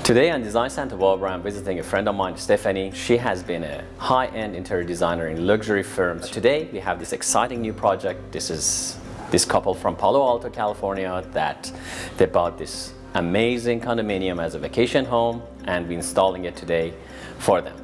Today on Design Santa Barbara, I'm visiting a friend of mine, Stephanie. She has been a high-end interior designer in luxury firms. Today, we have this exciting new project. This is this couple from Palo Alto, California, that they bought this amazing condominium as a vacation home, and we're installing it today for them.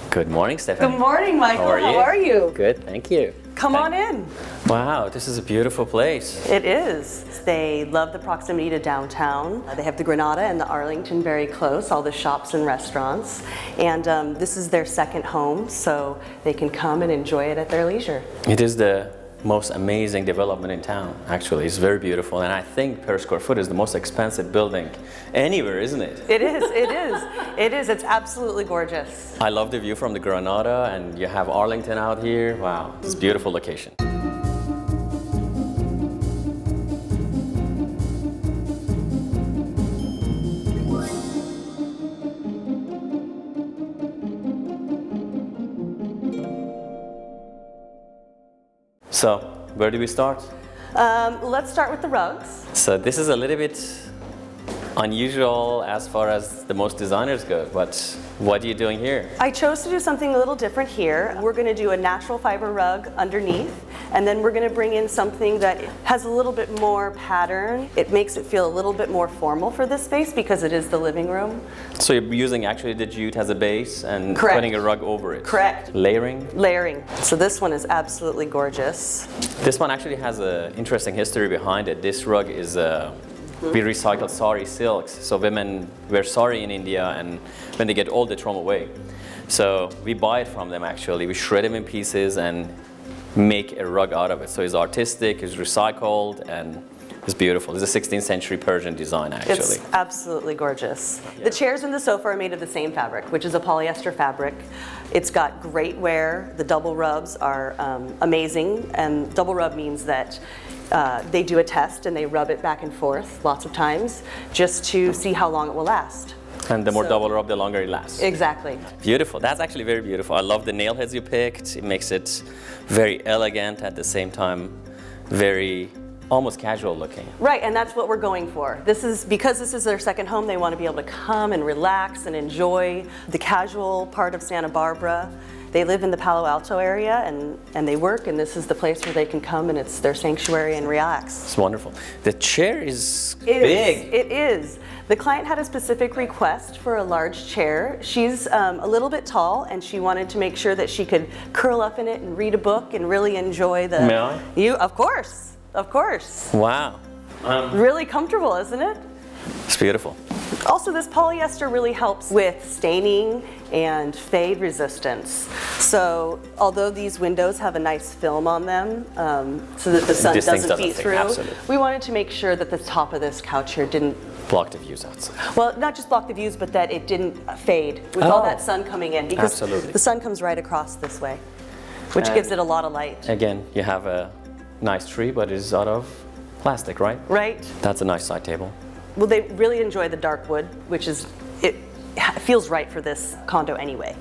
Good morning, Stephanie. Good morning, Michael. How are you? Good, thank you. Come on in. Wow, this is a beautiful place. It is. They love the proximity to downtown. They have the Granada and the Arlington very close, all the shops and restaurants. And this is their second home, so they can come and enjoy it at their leisure. It is the most amazing development in town, actually. It's very beautiful, and I think per square foot is the most expensive building anywhere, isn't it? It is, it is. It is, it's absolutely gorgeous. I love the view from the Granada, and you have Arlington out here. Wow, it's a beautiful location. So, where do we start? Let's start with the rugs. So this is a little bit unusual as far as the most designers go, but what are you doing here? I chose to do something a little different here. We're going to do a natural fiber rug underneath, and then we're going to bring in something that has a little bit more pattern. It makes it feel a little bit more formal for this space because it is the living room. So you're using actually the jute as a base and Correct. putting a rug over it? Correct. Layering? Layering. So this one is absolutely gorgeous. This one actually has an interesting history behind it. This rug is we recycle sari silks. So women wear sari in India, and when they get old, they throw them away. So we buy it from them actually. We shred them in pieces and make a rug out of it. So it's artistic, it's recycled, and it's beautiful. It's a 16th century Persian design actually. It's absolutely gorgeous. The chairs and the sofa are made of the same fabric, which is a polyester fabric. It's got great wear. The double rubs are amazing, and double rub means that they do a test and they rub it back and forth lots of times just to see how long it will last. And the more double rub, the longer it lasts. Exactly. Beautiful. That's actually very beautiful. I love the nail heads you picked. It makes it very elegant at the same time, very almost casual looking. Right, and that's what we're going for. Because this is their second home, they want to be able to come and relax and enjoy the casual part of Santa Barbara. They live in the Palo Alto area and they work, and this is the place where they can come and it's their sanctuary and relax. It's wonderful. The chair is big. It is. The client had a specific request for a large chair. She's a little bit tall, and she wanted to make sure that she could curl up in it and read a book and really enjoy the... May I? Of course. Of course. Wow. Really comfortable, isn't it? It's beautiful. Also, this polyester really helps with staining and fade resistance. So, although these windows have a nice film on them, so that the sun doesn't beat through, we wanted to make sure that the top of this couch here didn't block the views outside. Well, not just block the views, but that it didn't fade with all that sun coming in, because the sun comes right across this way, which gives it a lot of light. Again, you have a nice tree, but it's out of plastic, right? Right. That's a nice side table. Well, they really enjoy the dark wood, which is, it feels right for this condo anyway.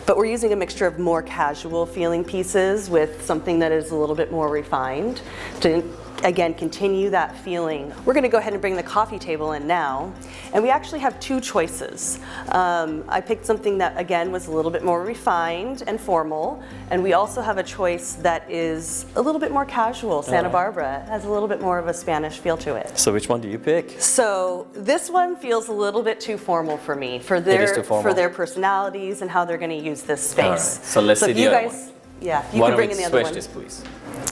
But we're using a mixture of more casual feeling pieces with something that is a little bit more refined to, again, continue that feeling. We're going to go ahead and bring the coffee table in now, and we actually have two choices. I picked something that, again, was a little bit more refined and formal, and we also have a choice that is a little bit more casual. Santa Barbara has a little bit more of a Spanish feel to it. So which one do you pick? So this one feels a little bit too formal for me, for their personalities and how they're going to use this space. All right. So let's see the other one. Yeah, you can bring in the other one. Switch this, please.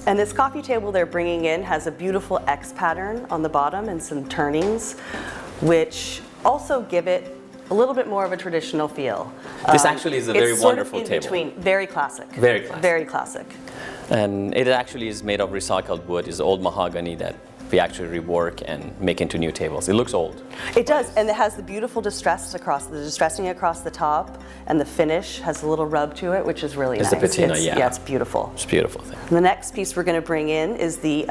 And this coffee table they're bringing in has a beautiful X pattern on the bottom and some turnings, which also give it a little bit more of a traditional feel. This actually is a very wonderful table. Between, very classic. Very classic. Very classic. And it actually is made of recycled wood. It's old mahogany that we actually rework and make into new tables. It looks old. It does, and it has the beautiful distressing across the top, and the finish has a little rub to it, which is really nice. It's the patina, yeah. Yeah, it's beautiful. It's a beautiful thing. And the next piece we're going to bring in is the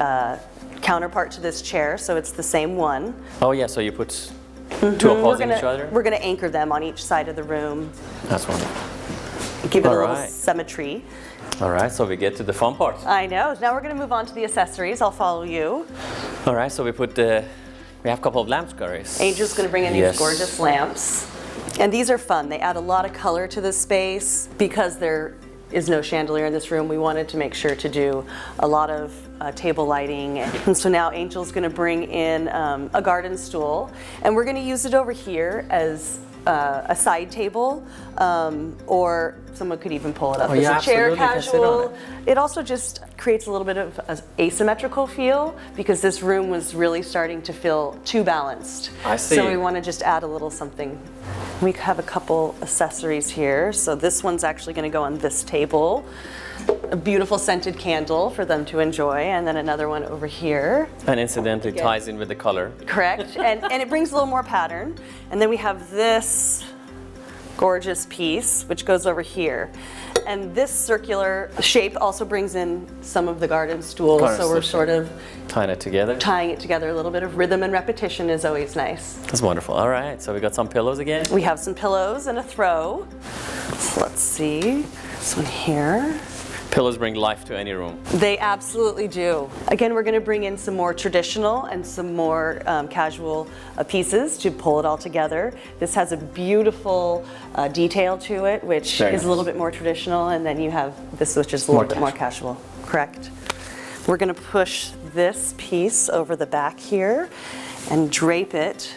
counterpart to this chair, so it's the same one. Oh yeah, so you put two opposing each other? We're going to anchor them on each side of the room. That's wonderful. Give it a little symmetry. All right, so we get to the fun part. I know. Now we're going to move on to the accessories. I'll follow you. All right, so we put the We have a couple of lamps, guys. Angel's gonna bring in these Yes. gorgeous lamps. And these are fun. They add a lot of color to this space. Because there is no chandelier in this room, we wanted to make sure to do a lot of table lighting. And so now Angel's gonna bring in a garden stool, and we're gonna use it over here as a side table, or someone could even pull it up Oh, as yeah, a chair absolutely, can sit on casual. It also just creates a little bit of an asymmetrical feel because this room was really starting to feel too balanced. I see. So we want to just add a little something. We have a couple accessories here. So this one's actually going to go on this table. A beautiful scented candle for them to enjoy, and then another one over here. And incidentally ties in with the color. Correct, and it brings a little more pattern. And then we have this gorgeous piece, which goes over here. And this circular shape also brings in some of the garden stools, Garden so we're stool sort of Tying it together. tying it together. A little bit of rhythm and repetition is always nice. That's wonderful. All right, so we got some pillows again. We have some pillows and a throw. So let's see, this one here. Pillows bring life to any room. They absolutely do. Again, we're going to bring in some more traditional and some more casual pieces to pull it all together. This has a beautiful detail to it, which Very is a little bit more traditional, and then you have this, which is a More little bit more casual. Correct. We're going to push this piece over the back here and drape it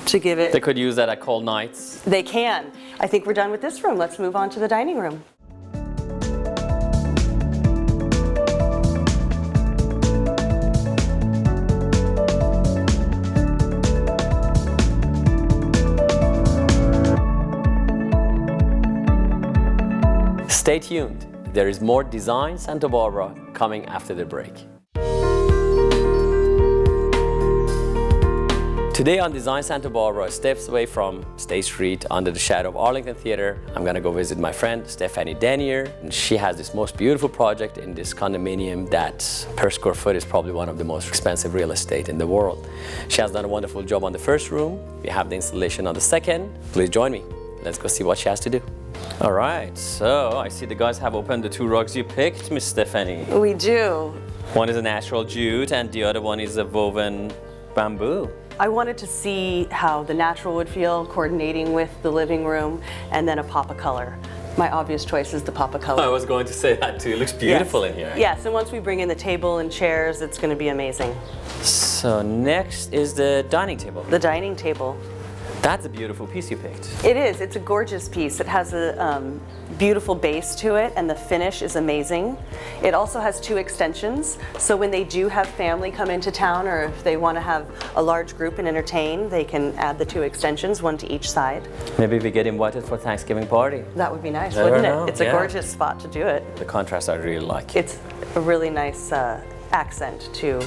to give it. They could use that at cold nights. They can. I think we're done with this room. Let's move on to the dining room. Stay tuned. There is more Design Santa Barbara coming after the break. Today on Design Santa Barbara, steps away from State Street under the shadow of Arlington Theater, I'm gonna go visit my friend Stephanie Denier. And she has this most beautiful project in this condominium that per square foot is probably one of the most expensive real estate in the world. She has done a wonderful job on the first room. We have the installation on the second. Please join me. Let's go see what she has to do. All right, so I see the guys have opened the two rugs you picked, Miss Stephanie. We do. One is a natural jute and the other one is a woven bamboo. I wanted to see how the natural would feel coordinating with the living room, and then a pop of color. My obvious choice is the pop of color. I was going to say that too. It looks beautiful Yes. in here. Yes, and once we bring in the table and chairs, it's going to be amazing. So next is the dining table. The dining table. That's a beautiful piece you picked. It is. It's a gorgeous piece. It has a beautiful base to it, and the finish is amazing. It also has two extensions, so when they do have family come into town, or if they want to have a large group and entertain, they can add the two extensions, one to each side. Maybe we get invited for Thanksgiving party. That would be nice, Never wouldn't know. it? It's a Yeah. gorgeous spot to do it. The contrast I really like. It's a really nice accent to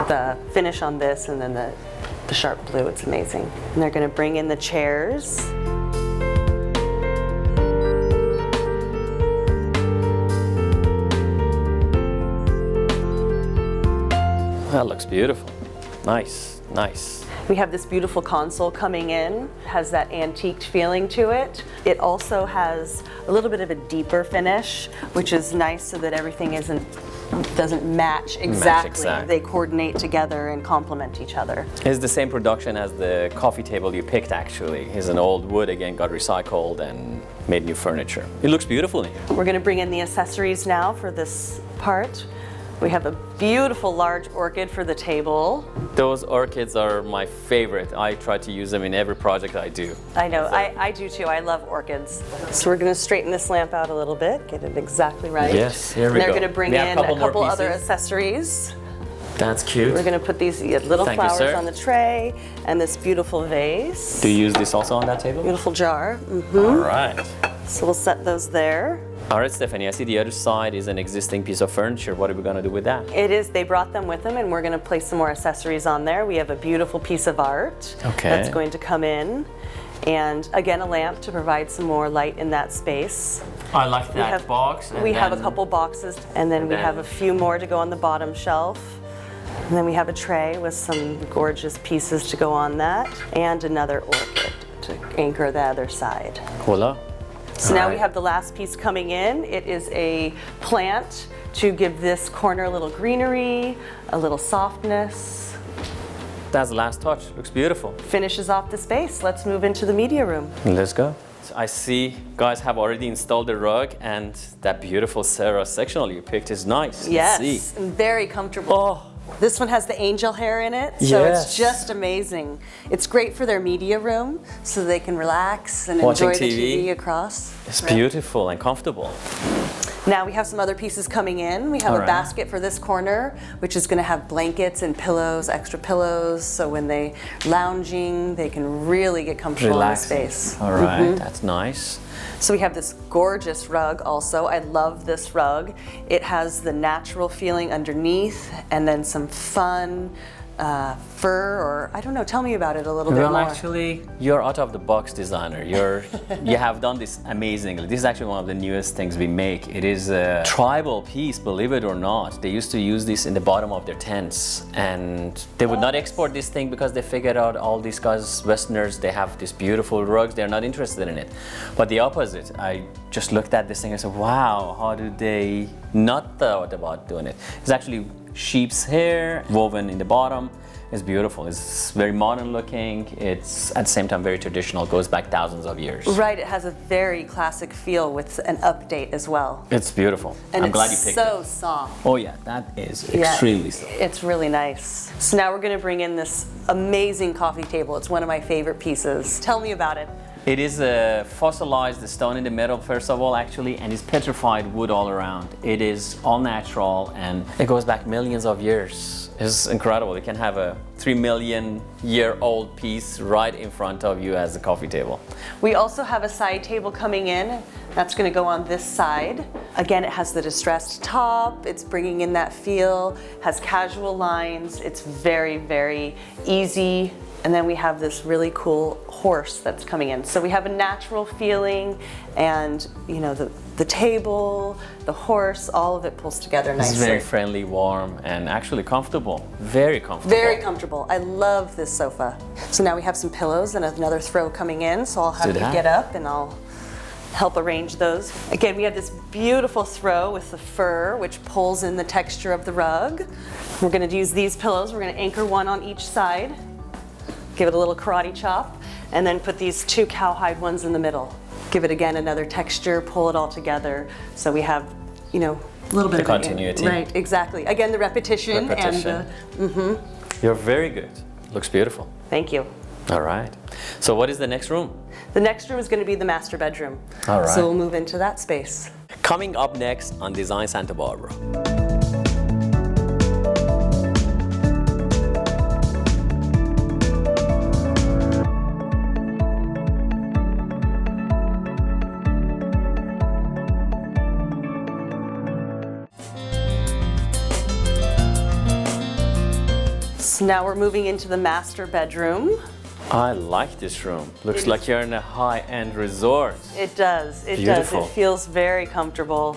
the finish on this, and then the sharp blue. It's amazing. And they're going to bring in the chairs. That looks beautiful. Nice, nice. We have this beautiful console coming in, has that antiqued feeling to it. It also has a little bit of a deeper finish, which is nice so that everything doesn't match exactly. They coordinate together and complement each other. It's the same production as the coffee table you picked actually. It's an old wood, again, got recycled and made new furniture. It looks beautiful in here. We're going to bring in the accessories now for this part. We have a beautiful large orchid for the table. Those orchids are my favorite. I try to use them in every project I do. I know, I do too. I love orchids. So we're going to straighten this lamp out a little bit, get it exactly right. Yes, here we They're go. going to bring We have in a a couple more couple other pieces. accessories. That's cute. We're going to put these little Thank you, flowers sir. on the tray and this beautiful vase. Do you use this also on that table? Beautiful jar. All right. So we'll set those there. All right, Stephanie, I see the other side is an existing piece of furniture. What are we going to do with that? It is, they brought them with them, and we're going to place some more accessories on there. We have a beautiful piece of art that's going to come in. And again, a lamp to provide some more light in that space. I like that box. We have a couple boxes, and then we have a few more to go on the bottom shelf. And then we have a tray with some gorgeous pieces to go on that, and another orchid to anchor the other side. Voila. So now we have the last piece coming in. It is a plant to give this corner a little greenery, a little softness. That's the last touch. Looks beautiful. Finishes off the space. Let's move into the media room. Let's go. So I see guys have already installed the rug, and that beautiful Sarah sectional you picked is nice. Yes, Let's see. and very comfortable. Oh, This one has the angel hair in it, so Yes. it's just amazing. It's great for their media room, so they can relax and Watching enjoy the TV. TV across. it's Right. beautiful and comfortable. Now we have some other pieces coming in. We have All a right. basket for this corner, which is going to have blankets and pillows, extra pillows, so when they lounging, they can really get comfortable Relaxing. in the space. All right, that's nice. So we have this gorgeous rug also. I love this rug. It has the natural feeling underneath and then some fun fur, or I don't know, tell me about it a little bit Well, more. actually, you're out of the box designer. You have done this amazingly. This is actually one of the newest things we make. It is a tribal piece, believe it or not. They used to use this in the bottom of their tents, and they would not export this thing because they figured out all these guys, Westerners, they have these beautiful rugs. They're not interested in it. But the opposite. I just looked at this thing and said, wow, how do they not thought about doing it? It's actually sheep's hair woven in the bottom. It's beautiful. It's very modern looking. It's at the same time very traditional. Goes back thousands of years. Right, it has a very classic feel with an update as well. It's beautiful. And I'm glad you it's picked so it. soft. Oh yeah, that is Yeah, extremely soft. It's really nice. So now we're going to bring in this amazing coffee table. It's one of my favorite pieces. Tell me about it. It is a fossilized stone in the middle, first of all, actually, and it's petrified wood all around. It is all natural, and it goes back millions of years. It's incredible. You can have a 3 million year old piece right in front of you as a coffee table. We also have a side table coming in. That's going to go on this side. Again, it has the distressed top. It's bringing in that feel, has casual lines. It's very, very easy. And then we have this really cool horse that's coming in. So we have a natural feeling, and you know, the table, the horse, all of it pulls together nicely. It's very friendly, warm, and actually comfortable. Very comfortable. Very comfortable. I love this sofa. So now we have some pillows and another throw coming in, so I'll have Do you that. get up and I'll help arrange those. Again, we have this beautiful throw with the fur, which pulls in the texture of the rug. We're gonna use these pillows. We're gonna anchor one on each side, give it a little karate chop, and then put these two cowhide ones in the middle. Give it again another texture, pull it all together, so we have, you know, a little bit The of continuity. Right, exactly. Again, the repetition. Repetition. And You're very good. Looks beautiful. thank you. All right. So what is the next room? The next room is going to be the master bedroom. All right. So we'll move into that space. Coming up next on Design Santa Barbara. So now we're moving into the master bedroom. I like this room. Looks like you're in a high-end resort. It does. It Beautiful. does. It feels very comfortable.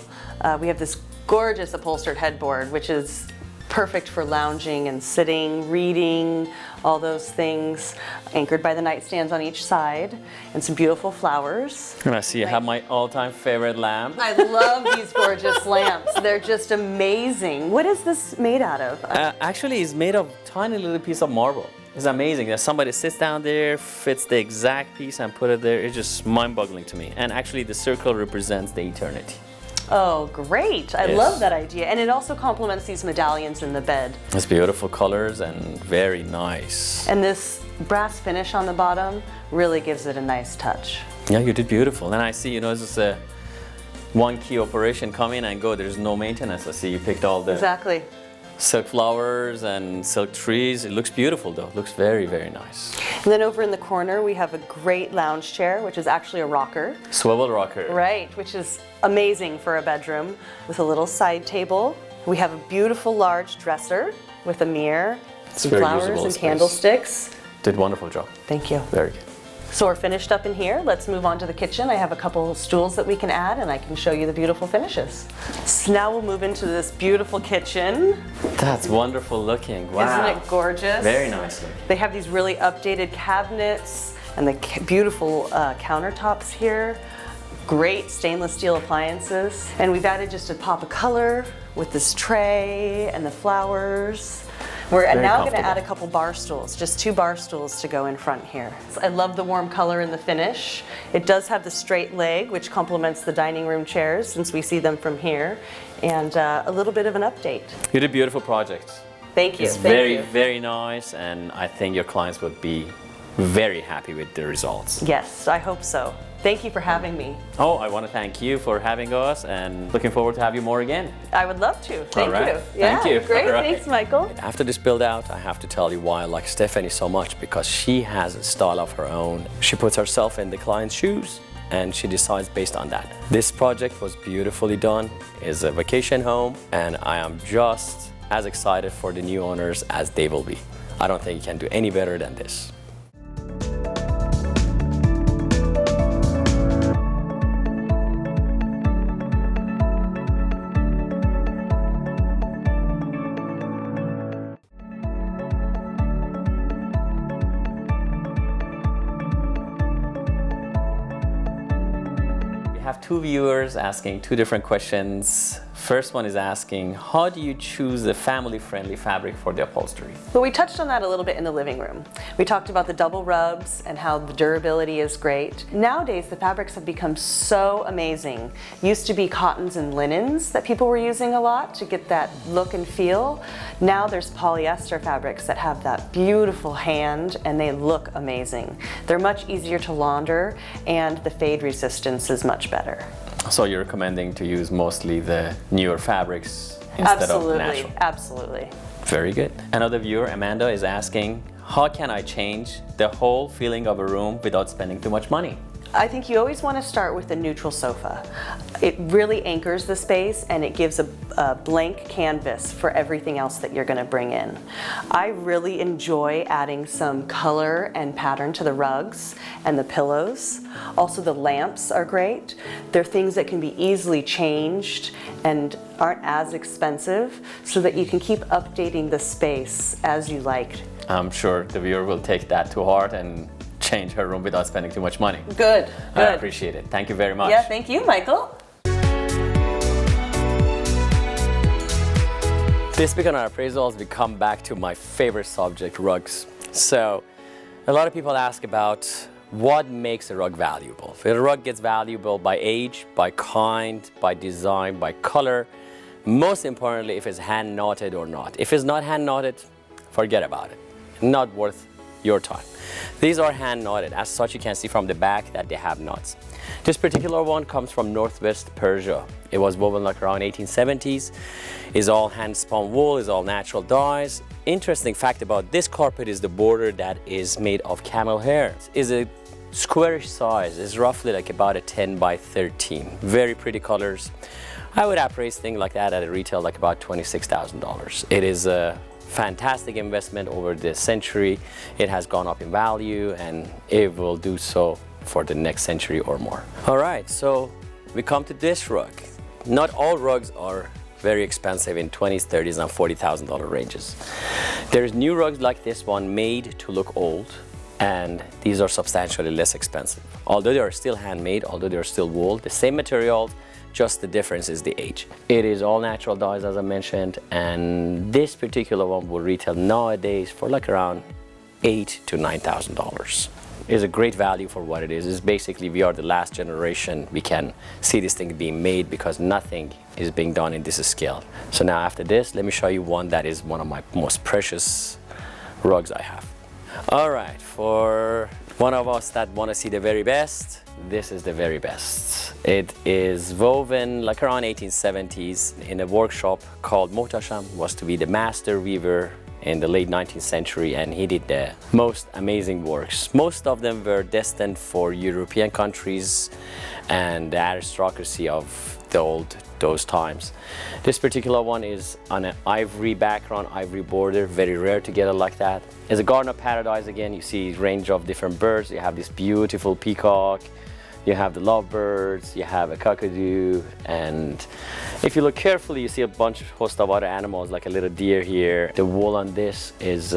We have this gorgeous upholstered headboard, which is perfect for lounging and sitting, reading, all those things, anchored by the nightstands on each side, and some beautiful flowers. And I see you have my all-time favorite lamp. I love these gorgeous lamps. They're just amazing. What is this made out of? Actually, it's made of tiny little piece of marble. It's amazing that somebody sits down there, fits the exact piece and put it there. It's just mind-boggling to me. And actually, the circle represents the eternity. Oh, great. I Yes. love that idea. And it also complements these medallions in the bed. It's beautiful colors and very nice. And this brass finish on the bottom really gives it a nice touch. Yeah, you did beautiful. And I see, you know, it's just a one key operation, come in and go. There's no maintenance. I see you picked all the Exactly. silk flowers and silk trees. It looks beautiful though. It looks very, very nice. And then over in the corner, we have a great lounge chair, which is actually a rocker. Swivel rocker. Right, which is amazing for a bedroom with a little side table. We have a beautiful large dresser with a mirror, some very flowers usable and space. candlesticks. Did wonderful job. Thank you. Very good. So we're finished up in here. Let's move on to the kitchen. I have a couple of stools that we can add, and I can show you the beautiful finishes. So now we'll move into this beautiful kitchen. That's wonderful looking. Wow. Isn't it gorgeous? Very nice looking. They have these really updated cabinets and the beautiful countertops here. Great stainless steel appliances. And we've added just a pop of color with this tray and the flowers. We're Very now going to comfortable. add a couple bar stools, just 2 bar stools to go in front here. I love the warm color in the finish. It does have the straight leg, which complements the dining room chairs since we see them from here, and a little bit of an update. You did a beautiful project. Thank you. It's Thank very, you. very nice, and I think your clients would be very happy with the results. Yes, I hope so. Thank you for having me. Oh, I want to thank you for having us, and looking forward to have you more again. I would love to. Thank All right. you. Thank Yeah, you. great. All right. Thanks, Michael. After this build out, I have to tell you why I like Stephanie so much, because she has a style of her own. She puts herself in the client's shoes and she decides based on that. This project was beautifully done. It's a vacation home, and I am just as excited for the new owners as they will be. I don't think you can do any better than this. We have 2 viewers asking 2 different questions. First one is asking, how do you choose a family-friendly fabric for the upholstery? Well, we touched on that a little bit in the living room. We talked about the double rubs and how the durability is great. Nowadays, the fabrics have become so amazing. Used to be cottons and linens that people were using a lot to get that look and feel. Now there's polyester fabrics that have that beautiful hand and they look amazing. They're much easier to launder and the fade resistance is much better. So you're recommending to use mostly the newer fabrics instead of natural? Absolutely. Very good. Another viewer, Amanda, is asking, how can I change the whole feeling of a room without spending too much money? I think you always want to start with a neutral sofa. It really anchors the space and it gives a blank canvas for everything else that you're going to bring in. I really enjoy adding some color and pattern to the rugs and the pillows. Also, the lamps are great. They're things that can be easily changed and aren't as expensive, so that you can keep updating the space as you like. I'm sure the viewer will take that to heart and change her room without spending too much money. Good. I appreciate it. Thank you very much. Yeah, thank you, Michael. This week on our appraisals, we come back to my favorite subject, rugs. So, a lot of people ask about what makes a rug valuable. If a rug gets valuable by age, by kind, by design, by color, most importantly, if it's hand knotted or not. If it's not hand knotted, forget about it. Not worth your time. These are hand knotted. As such, you can see from the back that they have knots. This particular one comes from Northwest Persia. It was woven like around 1870s. It's all hand spun wool, it's all natural dyes. Interesting fact about this carpet is the border that is made of camel hair. It's a squarish size. It's roughly like about a 10 by 13. Very pretty colors. I would appraise things like that at a retail like about $26,000. It is a fantastic investment over the century. It has gone up in value and it will do so for the next century or more. All right, so we come to this rug. Not all rugs are very expensive in 20s, 30s and $40,000 ranges. There's new rugs like this one made to look old, and these are substantially less expensive. Although they are still handmade, although they are still wool, the same materials, just the difference is the age. It is all natural dyes, as I mentioned, and this particular one will retail nowadays for like around $8,000 to $9,000. It's a great value for what it is. It's basically, we are the last generation we can see this thing being made, because nothing is being done in this scale. So now after this, let me show you one that is one of my most precious rugs I have. All right, for one of us that want to see the very best, this is the very best. It is woven like around 1870s in a workshop called Mohtasham, was to be the master weaver in the late 19th century, and he did the most amazing works. Most of them were destined for European countries and the aristocracy of those times. This particular one is on an ivory background, ivory border, very rare to get it like that. It's a garden of paradise again. You see a range of different birds. You have this beautiful peacock, you have the lovebirds, you have a cockatoo, and if you look carefully, you see a host of other animals like a little deer here. The wool on this is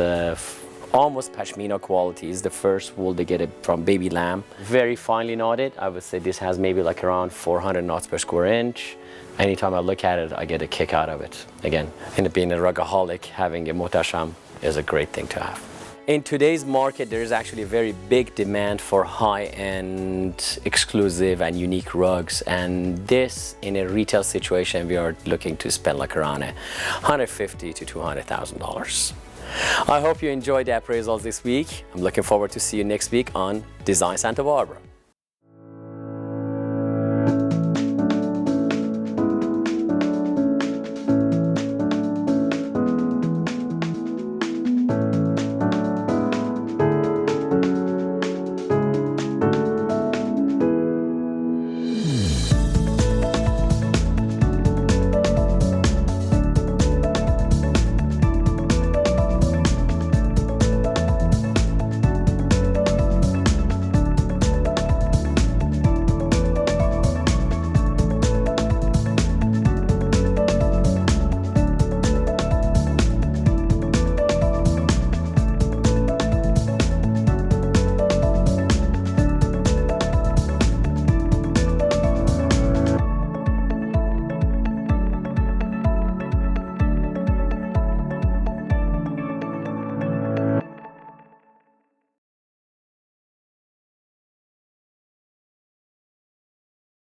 almost pashmina qualities. The first wool, they get it from baby lamb. Very finely knotted. I would say this has maybe like around 400 knots per square inch. Anytime I look at it, I get a kick out of it. Again, being a rugaholic, having a mutasham is a great thing to have. In today's market, there is actually a very big demand for high-end, exclusive and unique rugs. And this, in a retail situation, we are looking to spend like around $150,000 to $200,000. I hope you enjoyed the appraisals this week. I'm looking forward to see you next week on Design Santa Barbara.